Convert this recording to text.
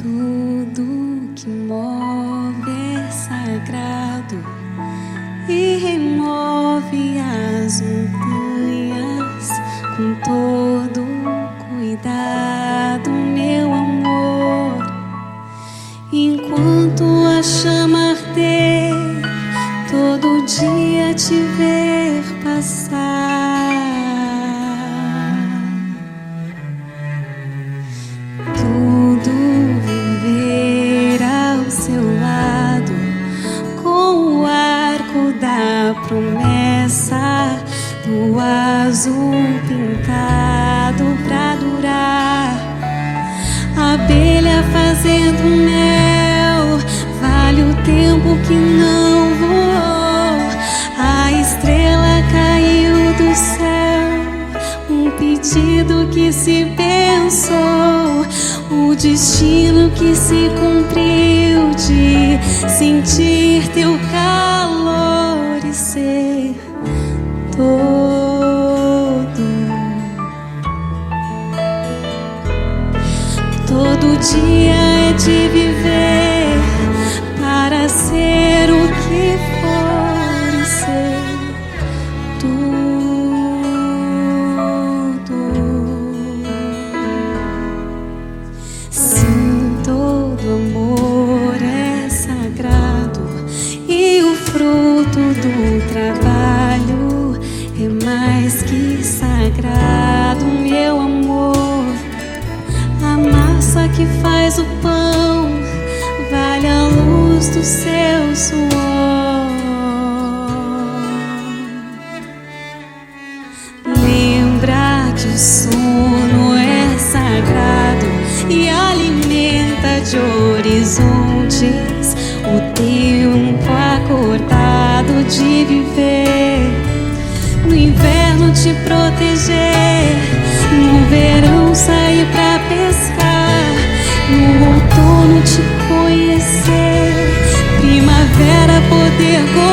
Tudo que move é sagrado e remove as montanhas com todo cuidado, meu amor. Enquanto a chama arder, todo dia te ver passar. Tudo viver ao seu lado, com o arco da promessa do azul pintado pra durar. A abelha fazendo mel, vale o tempo que não voou. A estrela caiu do céu, um pedido que se pensou, o destino que se cumpriu de sentir teu calor e ser todo. Todo dia é de viver para ser o que for e ser tudo. Sim, todo amor é sagrado e o fruto do trabalho é mais que sagrado, meu amor. A massa que faz o pão vale a luz do seu suor. Lembra que o sono é sagrado e alimenta de horizontes o tempo acordado de viver. No inverno te proteger, no verão sair pra pescar, no outono te conhecer, primavera poder gostar.